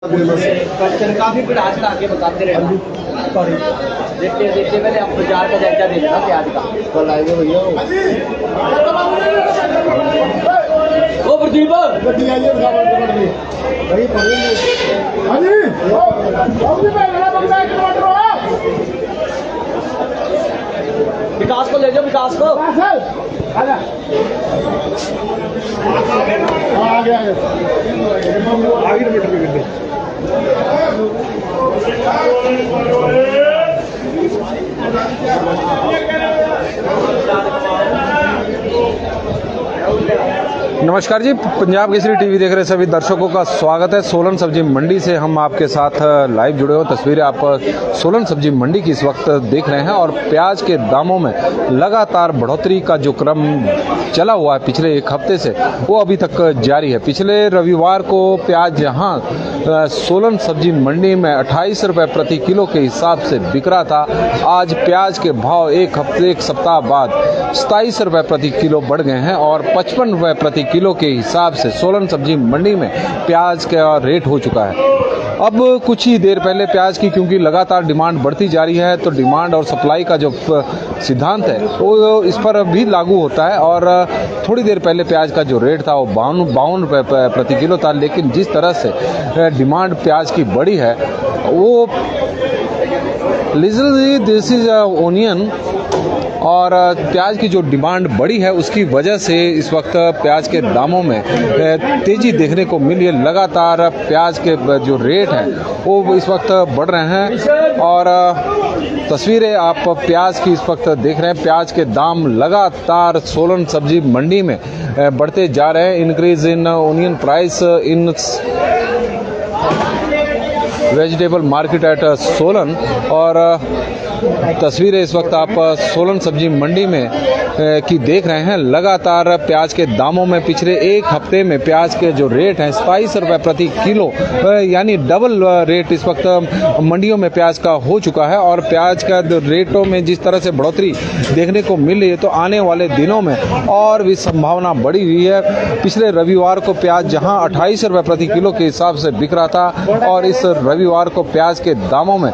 काफी फिर आज का आगे बताते रहे देखते देखते पहले आप बाजार का जायजा दे देना प्याज का कल आएंगे भैया ओ प्रदीप गड्डी आई है भाई विकास को ले जाओ विकास को आगे नमस्कार जी, पंजाब केसरी टीवी देख रहे सभी दर्शकों का स्वागत है। सोलन सब्जी मंडी से हम आपके साथ लाइव जुड़े हो। तस्वीरें आप सोलन सब्जी मंडी की इस वक्त देख रहे हैं और प्याज के दामों में लगातार बढ़ोतरी का जो क्रम चला हुआ है पिछले एक हफ्ते से, वो अभी तक जारी है। पिछले रविवार को प्याज यहाँ सोलन सब्जी मंडी में 28 रुपये प्रति किलो के हिसाब से बिक रहा था। आज प्याज के भाव एक सप्ताह बाद 27 रुपये प्रति किलो बढ़ गए हैं और 55 रुपये प्रति किलो के हिसाब से सोलन सब्जी मंडी में प्याज का रेट हो चुका है। अब कुछ ही देर पहले प्याज की, क्योंकि लगातार डिमांड बढ़ती जा रही है, तो डिमांड और सप्लाई का जो सिद्धांत है वो इस पर भी लागू होता है। और थोड़ी देर पहले प्याज का जो रेट था वो 52 रुपये प्रति किलो था, लेकिन जिस तरह से डिमांड प्याज की बढ़ी है वो लिटरली दिस इज ओनियन और प्याज की जो डिमांड बढ़ी है उसकी वजह से इस वक्त प्याज के दामों में तेज़ी देखने को मिली है। लगातार प्याज के जो रेट हैं वो इस वक्त बढ़ रहे हैं और तस्वीरें आप प्याज की इस वक्त देख रहे हैं। प्याज के दाम लगातार सोलन सब्जी मंडी में बढ़ते जा रहे हैं। Increase in onion price in vegetable market at Solan. और तस्वीरें इस वक्त आप सोलन सब्जी मंडी में की देख रहे हैं। लगातार प्याज के दामों में पिछले एक हफ्ते में प्याज के जो रेट हैं 27 रुपये प्रति किलो, यानी डबल रेट इस वक्त मंडियों में प्याज का हो चुका है। और प्याज का रेटों में जिस तरह से बढ़ोतरी देखने को मिल रही है, तो आने वाले दिनों में और भी संभावना बढ़ी हुई है। पिछले रविवार को प्याज जहां 28 रुपये प्रति किलो के हिसाब से बिक रहा था, और इस रविवार को प्याज के दामों में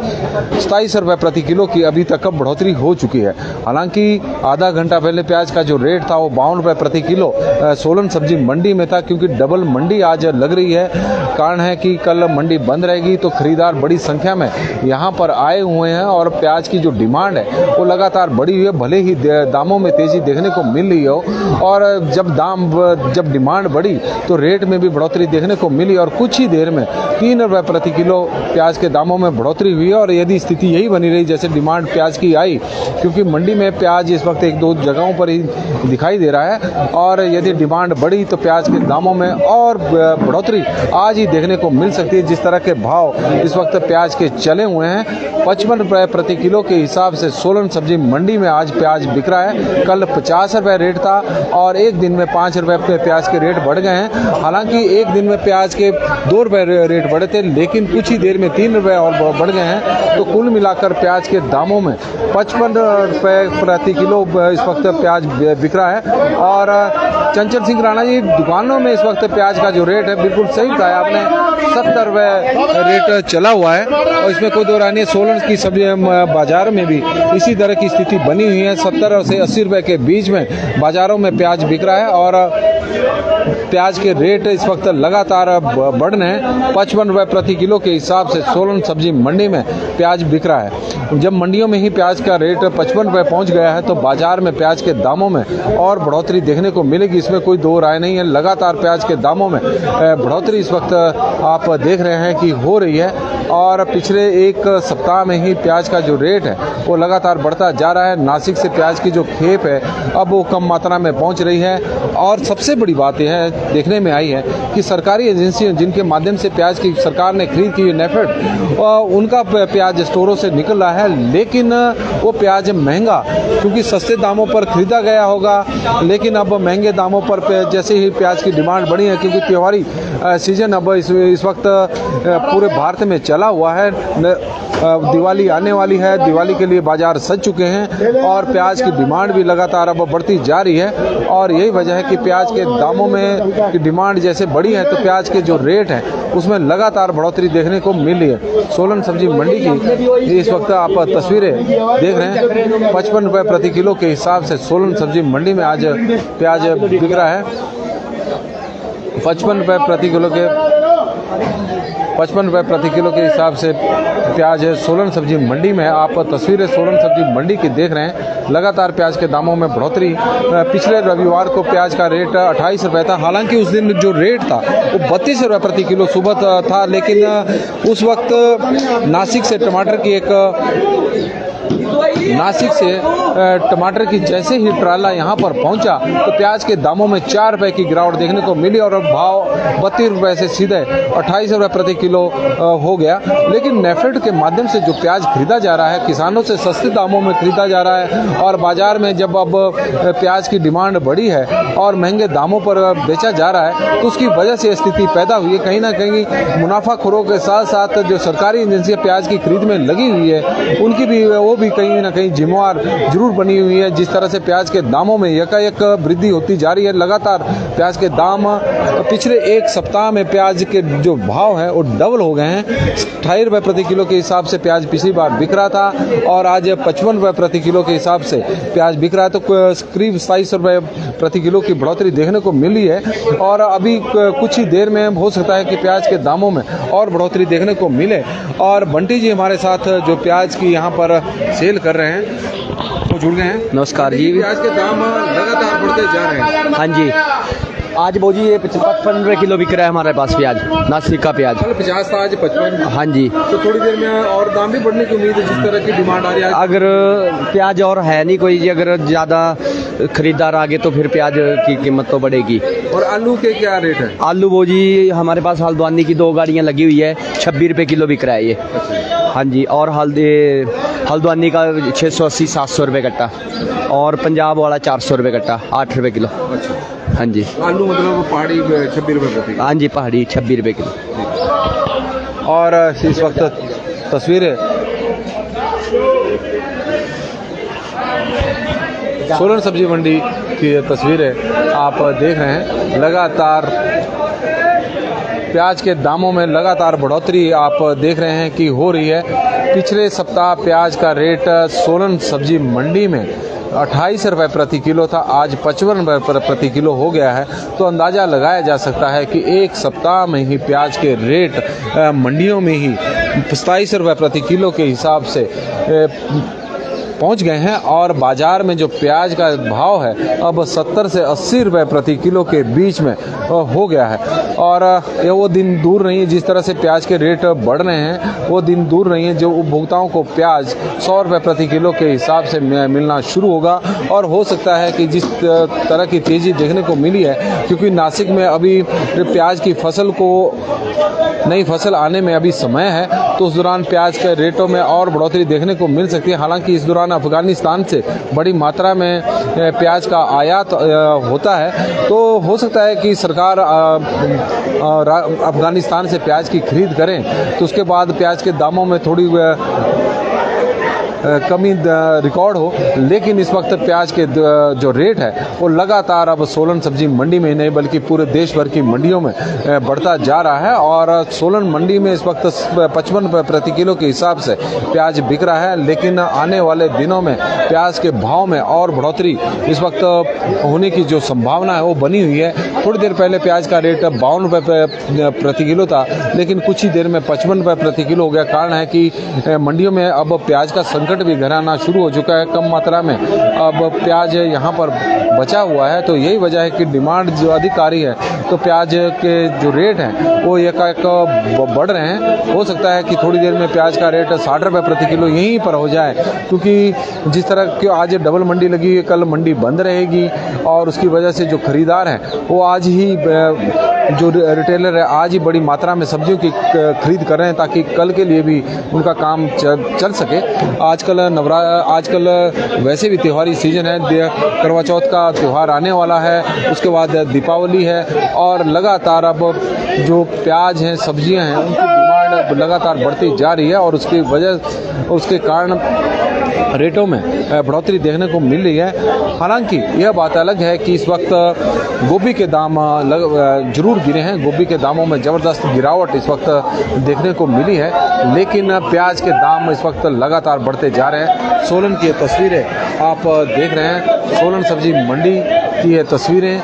27 रुपये प्रति किलो की अभी तक बढ़ोतरी हो चुकी है। हालांकि आधा घंटा पहले प्याज का जो रेट था वो 52 रुपये प्रति किलो सोलन सब्जी मंडी में था, क्योंकि डबल मंडी आज लग रही है। कारण है कि कल मंडी बंद रहेगी, तो खरीदार बड़ी संख्या में यहाँ पर आए हुए हैं और प्याज की जो डिमांड है वो लगातार बढ़ी हुई है। भले ही दामों में तेजी देखने को मिल रही हो, और जब डिमांड बढ़ी तो रेट में भी बढ़ोतरी देखने को मिली, और कुछ ही देर में 3 रुपये प्रति किलो प्याज के दामों में बढ़ोतरी हुई है। और यदि स्थिति यही बनी रही जैसे डिमांड प्याज की आई, क्योंकि मंडी में प्याज इस वक्त एक दो जगहों पर ही दिखाई दे रहा है, और यदि डिमांड बढ़ी तो प्याज के दामों में और बढ़ोतरी आज ही देखने को मिल सकती है। जिस तरह के भाव इस वक्त प्याज के चले हुए हैं, 55 रुपये प्रति किलो के हिसाब से सोलन सब्जी मंडी में आज प्याज बिक रहा है। कल 50 रुपये रेट था और एक दिन में 5 रुपये प्याज के रेट बढ़ गए हैं। हालांकि एक दिन में प्याज के 2 रुपये रेट बढ़े थे, लेकिन कुछ ही देर में 3 रुपये और बढ़ गए हैं। तो कुल मिलाकर प्याज के दामों में 55 रुपये प्रति किलो इस वक्त प्याज बिक रहा है। और चंचल सिंह राणा जी, दुकानों में इस वक्त प्याज का जो रेट है बिल्कुल सही बताया आपने, 70 रुपये रेट चला हुआ है और इसमें कोई दो राय नहीं है। सोलन की सब्जी बाजार में भी इसी तरह की स्थिति बनी हुई है। 70 से 80 रुपये के बीच में बाजारों में प्याज बिक रहा है और प्याज के रेट इस वक्त लगातार बढ़ रहे हैं। 55 रुपये प्रति किलो के हिसाब से सोलन सब्जी मंडी में प्याज बिक रहा है। जब मंडियों में ही प्याज का रेट 55 रुपये पहुंच गया है, तो बाजार में प्याज के दामों में और बढ़ोतरी देखने को मिलेगी, इसमें कोई दो राय नहीं है। लगातार प्याज के दामों में बढ़ोतरी इस वक्त आप देख रहे हैं कि हो रही है, और पिछले एक सप्ताह में ही प्याज का जो रेट है वो लगातार बढ़ता जा रहा है। नासिक से प्याज की जो खेप है अब वो कम मात्रा में पहुंच रही है। और सबसे बड़ी बात यह है, देखने में आई है कि सरकारी एजेंसियां जिनके माध्यम से प्याज की सरकार ने खरीद की नेफेड, उनका प्याज स्टोरों से निकल रहा है, लेकिन वो प्याज महंगा, क्योंकि सस्ते दामों पर खरीदा गया होगा, लेकिन अब महंगे दामों पर जैसे ही प्याज की डिमांड बढ़ी है, क्योंकि त्योहारी सीजन अब इस वक्त पूरे भारत में चल जला हुआ है। दिवाली आने वाली है, दिवाली के लिए बाजार सज चुके हैं और प्याज की डिमांड भी लगातार अब बढ़ती जा रही है और यही वजह है कि प्याज के दामों में की डिमांड जैसे बढ़ी है तो प्याज के जो रेट हैं उसमें लगातार बढ़ोतरी देखने को मिल रही है। सोलन सब्जी मंडी की इस वक्त आप तस्वीरें देख रहे हैं। 55 रुपये प्रति किलो के हिसाब से सोलन सब्जी मंडी में आज प्याज बिक रहा है। 55 रुपये प्रति किलो के 55 रुपये प्रति किलो के हिसाब से प्याज सोलन सब्जी मंडी में आप तस्वीरें सोलन सब्जी मंडी की देख रहे हैं। लगातार प्याज के दामों में बढ़ोतरी। पिछले रविवार को प्याज का रेट 28 रुपये था, हालांकि उस दिन जो रेट था वो 32 रुपये प्रति किलो सुबह था, लेकिन उस वक्त नासिक से टमाटर की जैसे ही ट्राला यहाँ पर पहुँचा तो प्याज के दामों में 4 रुपये की गिरावट देखने को मिली और भाव 32 रुपये से सीधे 28 रुपये प्रति किलो हो गया। लेकिन नेफेड के माध्यम से जो प्याज खरीदा जा रहा है, किसानों से सस्ते दामों में खरीदा जा रहा है और बाजार में जब अब प्याज की डिमांड बढ़ी है और महंगे दामों पर बेचा जा रहा है तो उसकी वजह से स्थिति पैदा हुई है। कहीं ना कहीं मुनाफाखोरों के साथ साथ जो सरकारी एजेंसियाँ प्याज की खरीद में लगी हुई है उनकी भी वो भी कहीं ना कहीं जिम्मेवार जरूर बनी हुई है। जिस तरह से प्याज के दामों में एकाएक वृद्धि होती जा रही है, लगातार प्याज के दाम पिछले एक सप्ताह में प्याज के जो भाव है वो डबल हो गए हैं। 28 रुपये प्रति किलो के हिसाब से प्याज पिछली बार बिक रहा था और आज 55 रुपये प्रति किलो के हिसाब से प्याज बिक रहा है, तो करीब 27 रुपये प्रति किलो की बढ़ोतरी देखने को मिली है और अभी कुछ ही देर में हो सकता है कि प्याज के दामों में और बढ़ोतरी देखने को मिले। और बंटी जी हमारे साथ जो प्याज की यहाँ पर सेल कर रहे हैं वो जुड़ गए हैं। नमस्कार जी। प्याज के दाम लगातार बढ़ते जा रहे हैं। हाँ जी, आज बोजी ये 55 रुपये किलो बिक रहा है हमारे पास प्याज, नासिक का प्याज। 50 था, आज 55। हाँ जी, तो थोड़ी देर में और दाम भी बढ़ने की उम्मीद है जिस तरह की डिमांड आ रही है। अगर प्याज और है नहीं कोई जी, अगर ज़्यादा खरीदार आगे तो फिर प्याज की कीमत तो बढ़ेगी। और आलू के क्या रेट है? आलू बोजी हमारे पास हल्द्वानी की 2 गाड़ियाँ लगी हुई है, 26 रुपये किलो बिक रहा है ये। हाँ जी, और हल्द्वानी का 680-700 रुपये कट्टा और पंजाब वाला 400 रुपये कट्टा, 8 रुपये किलो। हाँ जी, आलू मतलब पहाड़ी 26 रुपये प्रति। हाँ जी, पहाड़ी 26 रुपये किलो। और इस वक्त तस्वीरें सोलन सब्जी मंडी की तस्वीरें आप देख रहे हैं। लगातार प्याज के दामों में लगातार बढ़ोतरी आप देख रहे हैं कि हो रही है। पिछले सप्ताह प्याज का रेट सोलन सब्जी मंडी में 28 रुपये प्रति किलो था, आज 55 रुपये प्रति किलो हो गया है। तो अंदाज़ा लगाया जा सकता है कि एक सप्ताह में ही प्याज के रेट मंडियों में ही 27 रुपये प्रति किलो के हिसाब से पहुंच गए हैं और बाजार में जो प्याज का भाव है अब 70 से 80 रुपये प्रति किलो के बीच में हो गया है। और ये वो दिन दूर नहीं है, जिस तरह से प्याज के रेट बढ़ रहे हैं वो दिन दूर नहीं है जो उपभोक्ताओं को प्याज 100 रुपये प्रति किलो के हिसाब से मिलना शुरू होगा। और हो सकता है कि जिस तरह की तेज़ी देखने को मिली है, क्योंकि नासिक में अभी प्याज की फसल को नई फसल आने में अभी समय है, तो उस दौरान प्याज के रेटों में और बढ़ोतरी देखने को मिल सकती है। हालांकि इस दौरान अफगानिस्तान से बड़ी मात्रा में प्याज का आयात होता है, तो हो सकता है कि सरकार अफगानिस्तान से प्याज की खरीद करें तो उसके बाद प्याज के दामों में थोड़ी कमी रिकॉर्ड हो। लेकिन इस वक्त प्याज के जो रेट है वो लगातार अब सोलन सब्जी मंडी में नहीं बल्कि पूरे देश भर की मंडियों में बढ़ता जा रहा है। और सोलन मंडी में इस वक्त 55 रुपये प्रति किलो के हिसाब से प्याज बिक रहा है, लेकिन आने वाले दिनों में प्याज के भाव में और बढ़ोतरी इस वक्त होने की जो संभावना है वो बनी हुई है। थोड़ी देर पहले प्याज का रेट 52 रुपये प्रति किलो था, लेकिन कुछ ही देर में 55 रुपये प्रति किलो हो गया। कारण है कि मंडियों में अब प्याज का संकट भी घराना शुरू हो चुका है। कम मात्रा में अब प्याज यहाँ पर बचा हुआ है, तो यही वजह है कि डिमांड जो अधिक आ रही है तो प्याज के जो रेट हैं वो एकाएक बढ़ रहे हैं। हो सकता है कि थोड़ी देर में प्याज का रेट 60 रुपये प्रति किलो यहीं पर हो जाए, क्योंकि जिस तरह की आज डबल मंडी लगी है, कल मंडी बंद रहेगी और उसकी वजह से जो खरीदार हैं वो आज ही जो रिटेलर है आज ही बड़ी मात्रा में सब्जियों की खरीद कर रहे हैं ताकि कल के लिए भी उनका काम चल सके। आजकल वैसे भी त्योहारी सीजन है, करवा चौथ का त्यौहार आने वाला है, उसके बाद दीपावली है और लगातार अब जो प्याज हैं, सब्जियां हैं, उनकी डिमांड डिमांड लगातार बढ़ती जा रही है और उसके कारण रेटों में बढ़ोतरी देखने को मिल रही है। हालांकि यह बात अलग है कि इस वक्त गोभी के दाम जरूर गिरे हैं, गोभी के दामों में ज़बरदस्त गिरावट इस वक्त देखने को मिली है, लेकिन प्याज के दाम इस वक्त लगातार बढ़ते जा रहे हैं। सोलन की तस्वीरें आप देख रहे हैं, सोलन सब्जी मंडी की ये तस्वीरें,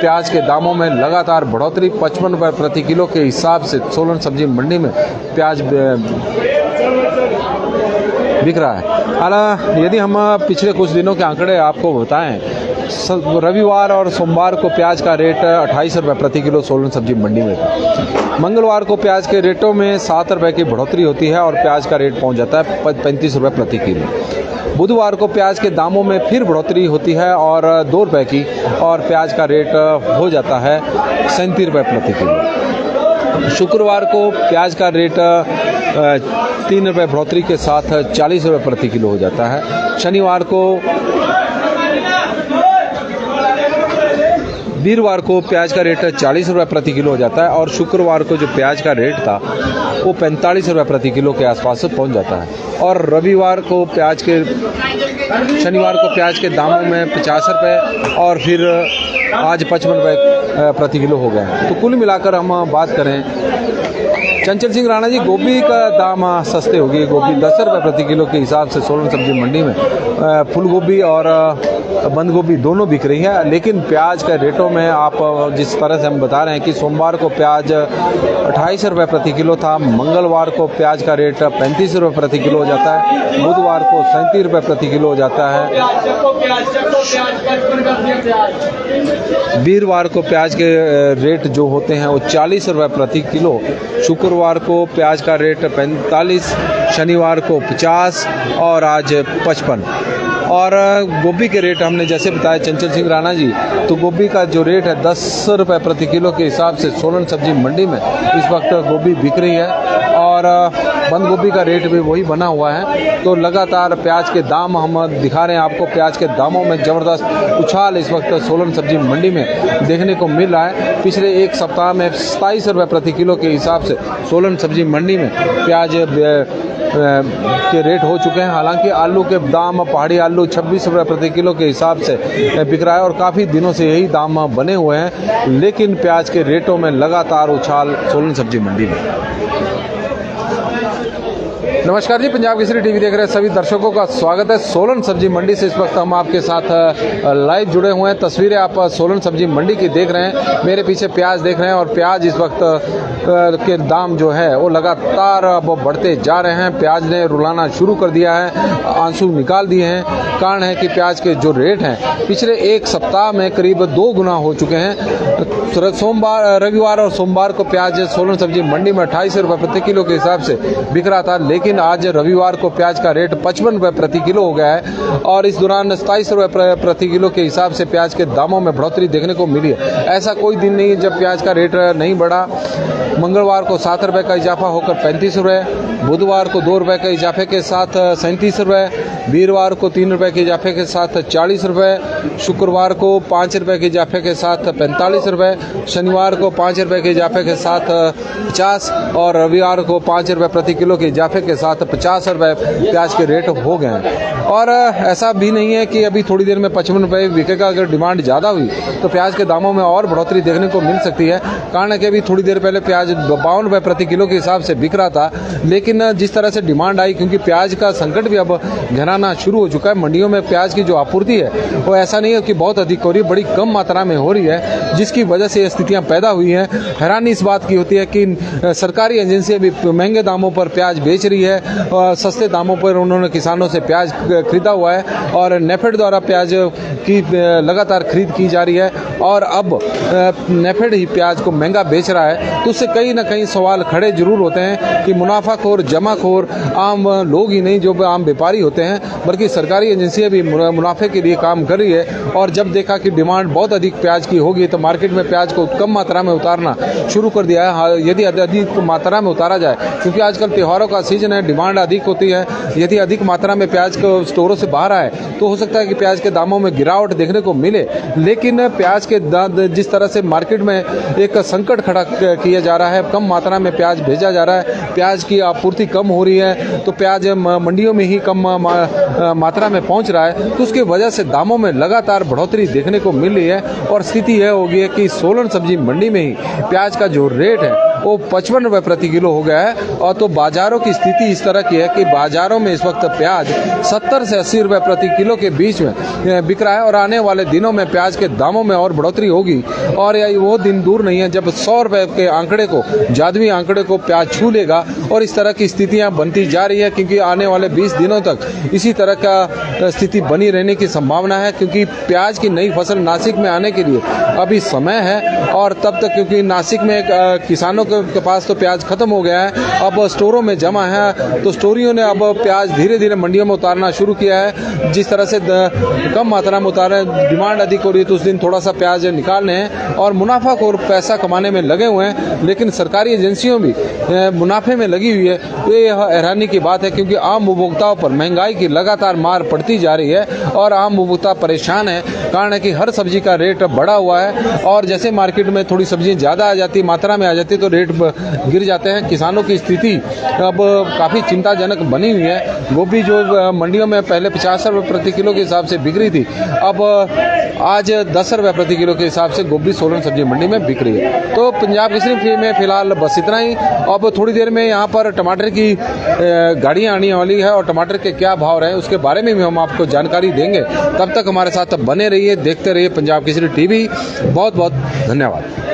प्याज के दामों में लगातार बढ़ोतरी 55 रुपये प्रति किलो के हिसाब से सोलन सब्जी मंडी में प्याज बिक रहा है। हालांकि यदि हम पिछले कुछ दिनों के आंकड़े आपको बताएं, रविवार और सोमवार को प्याज का रेट 28 रुपये प्रति किलो सोलन सब्जी मंडी में था। मंगलवार को प्याज के रेटों में 7 रुपये की बढ़ोतरी होती है और प्याज का रेट पहुंच जाता है 35 रुपये प्रति किलो। बुधवार को प्याज के दामों में फिर बढ़ोतरी होती है और 2 रुपये की, और प्याज का रेट हो जाता है 37 रुपये प्रति किलो। शुक्रवार को प्याज का रेट 3 रुपये बढ़ोतरी के साथ 40 रुपये प्रति किलो हो जाता है। वीरवार को प्याज का रेट 40 रुपये प्रति किलो हो जाता है और शुक्रवार को जो प्याज का रेट था वो 45 रुपये प्रति किलो के आसपास पहुंच जाता है। और शनिवार को प्याज के दामों में 50 रुपये और फिर आज 55 रुपये प्रति किलो हो गए हैं। तो कुल मिलाकर हम बात करें, चंचल सिंह राणा जी, गोभी का दाम सस्ते हो गई, गोभी 10 रुपये प्रति किलो के हिसाब से सोलन सब्जी मंडी में फूल गोभी और बंद गोभी दोनों बिक रही है, लेकिन प्याज के रेटों में आप जिस तरह से हम बता रहे हैं कि सोमवार को प्याज 28 रुपये प्रति किलो था, मंगलवार को प्याज का रेट 35 रुपये प्रति किलो हो जाता है, बुधवार को 37 रुपये प्रति किलो हो जाता है, वीरवार को प्याज के रेट जो होते हैं वो 40 रुपये प्रति किलो, शुक्रवार को प्याज का रेट 45, शनिवार को 50 और आज 55। और गोभी के रेट हमने जैसे बताया चंचल सिंह राणा जी, तो गोभी का जो रेट है 10 रुपये प्रति किलो के हिसाब से सोलन सब्जी मंडी में इस वक्त गोभी बिक रही है और बंद गोभी का रेट भी वही बना हुआ है। तो लगातार प्याज के दाम हम दिखा रहे हैं आपको, प्याज के दामों में ज़बरदस्त उछाल इस वक्त सोलन सब्जी मंडी में देखने को मिल रहा है। पिछले एक सप्ताह में 27 रुपये प्रति किलो के हिसाब से सोलन सब्जी मंडी में प्याज के रेट हो चुके हैं। हालांकि आलू के दाम, पहाड़ी आलू 26 रुपये प्रति किलो के हिसाब से बिक रहा है और काफ़ी दिनों से यही दाम बने हुए हैं, लेकिन प्याज के रेटों में लगातार उछाल सोलन सब्जी मंडी में। नमस्कार जी, पंजाब केसरी टीवी देख रहे सभी दर्शकों का स्वागत है। सोलन सब्जी मंडी से इस वक्त हम आपके साथ लाइव जुड़े हुए हैं। तस्वीरें आप सोलन सब्जी मंडी की देख रहे हैं, मेरे पीछे प्याज देख रहे हैं और प्याज इस वक्त के दाम जो है वो लगातार अब बढ़ते जा रहे हैं। प्याज ने रुलाना शुरू कर दिया है, आंसू निकाल दिए हैं। कारण है कि प्याज के जो रेट हैं पिछले एक सप्ताह में करीब 2 गुना हो चुके हैं। रविवार और सोमवार को प्याज सोलन सब्जी मंडी में 28 रुपये प्रति किलो के हिसाब से बिक रहा था, लेकिन आज रविवार को प्याज का रेट 55 रुपये प्रति किलो हो गया है और इस दौरान 27 रुपये प्रति किलो के हिसाब से प्याज के दामों में बढ़ोतरी देखने को मिली है। ऐसा कोई दिन नहीं जब प्याज का रेट नहीं बढ़ा। मंगलवार को 7 रुपये का इजाफा होकर 35 रुपये, बुधवार को 2 रुपये के इजाफे के साथ 37 रुपये, वीरवार को 3 रुपये के इजाफे के साथ 40 रुपये, शुक्रवार को 5 रुपये के इजाफे के साथ 45 रुपये, शनिवार को 5 रुपये के इजाफे के साथ 50 और रविवार को 5 रुपये प्रति किलो के इजाफे के साथ 50 रुपये प्याज के रेट हो गए हैं। और ऐसा भी नहीं है कि अभी थोड़ी देर में 55 रुपये बिकेगा। अगर डिमांड ज़्यादा हुई तो प्याज के दामों में और बढ़ोतरी देखने को मिल सकती है। कारण है कि अभी थोड़ी देर पहले प्याज 52 रुपये प्रति किलो के हिसाब से बिक रहा था, लेकिन जिस तरह से डिमांड आई, क्योंकि प्याज का संकट भी अब घनाना शुरू हो चुका है, मंडियों में प्याज की जो आपूर्ति है वो ऐसा नहीं है कि बहुत अधिक हो रही है, बड़ी कम मात्रा में हो रही है, जिसकी वजह से ये स्थितियाँ पैदा हुई हैं। हैरानी इस बात की होती है कि सरकारी एजेंसियाँ भी महंगे दामों पर प्याज बेच रही है, सस्ते दामों पर उन्होंने किसानों से प्याज खरीदा हुआ है और नेफेड द्वारा प्याज की लगातार खरीद की जा रही है और अब नेफेड ही प्याज को महंगा बेच रहा है। तो उससे कहीं ना कहीं सवाल खड़े जरूर होते हैं कि मुनाफाखोर, जमाखोर आम लोग ही नहीं जो आम व्यापारी होते हैं, बल्कि सरकारी एजेंसियां भी मुनाफे के लिए काम कर रही है। और जब देखा कि डिमांड बहुत अधिक प्याज की होगी तो मार्केट में प्याज को कम मात्रा में उतारना शुरू कर दिया है। यदि अधिक मात्रा में उतारा जाए, क्योंकि आजकल त्योहारों का सीजन है, डिमांड अधिक होती है, यदि अधिक मात्रा में प्याज को स्टोरों से बाहर आए तो हो सकता है कि प्याज के दामों में गिरावट देखने को मिले। लेकिन प्याज के जिस तरह से मार्केट में एक संकट खड़ा किया जा रहा है, कम मात्रा में प्याज भेजा जा रहा है, प्याज की आपूर्ति कम हो रही है, तो प्याज मंडियों में ही कम मात्रा में पहुंच रहा है, तो उसकी वजह से दामों में लगातार बढ़ोतरी देखने को मिल रही है। और स्थिति यह हो गई है कि सोलन सब्जी मंडी में ही प्याज का जो रेट है वो 55 रुपये प्रति किलो हो गया है। और तो बाजारों की स्थिति इस तरह की है कि बाजारों में इस वक्त प्याज 70 से 80 रुपये प्रति किलो के बीच में बिक रहा है। और आने वाले दिनों में प्याज के दामों में और बढ़ोतरी होगी और वो दिन दूर नहीं है जब 100 रुपये के आंकड़े को, जादुई आंकड़े को प्याज छू लेगा। और इस तरह की स्थितियां बनती जा रही है क्योंकि आने वाले 20 दिनों तक इसी तरह का स्थिति बनी रहने की संभावना है, क्योंकि प्याज की नई फसल नासिक में आने के लिए अभी समय है। और तब तक क्योंकि नासिक में किसानों के पास तो प्याज खत्म हो गया है, अब स्टोरों में जमा है, तो स्टोरियों ने अब प्याज धीरे धीरे मंडियों में उतारना शुरू किया है। जिस तरह से कम मात्रा में उतारे, डिमांड अधिक हो रही है, तो उस दिन थोड़ा सा प्याज निकालने हैं और मुनाफा को पैसा कमाने में लगे हुए हैं। लेकिन सरकारी एजेंसियों भी मुनाफे में लगी हुई है। ये हैरानी की बात है क्योंकि आम उपभोक्ताओं पर महंगाई की लगातार मार पड़ती जा रही है और आम उपभोक्ता परेशान है। कारण है कि हर सब्जी का रेट बढ़ा हुआ है और जैसे मार्केट में थोड़ी सब्जियां ज़्यादा आ जाती, मात्रा में आ जाती, तो रेट गिर जाते हैं। किसानों की स्थिति अब काफ़ी चिंताजनक बनी हुई है। गोभी जो मंडियों में पहले 50 रुपये प्रति किलो के हिसाब से बिक रही थी, अब आज 10 रुपये प्रति किलो के हिसाब से गोभी सोलन सब्जी मंडी में बिक रही है। तो पंजाब केसरी में फिलहाल बस इतना ही। अब थोड़ी देर में यहाँ पर टमाटर की गाड़ियाँ आने वाली है और टमाटर के क्या भाव रहे उसके बारे में भी हम आपको जानकारी देंगे। तब तक हमारे साथ बने रहिए, देखते रहिए पंजाब केसरी टीवी। बहुत बहुत धन्यवाद।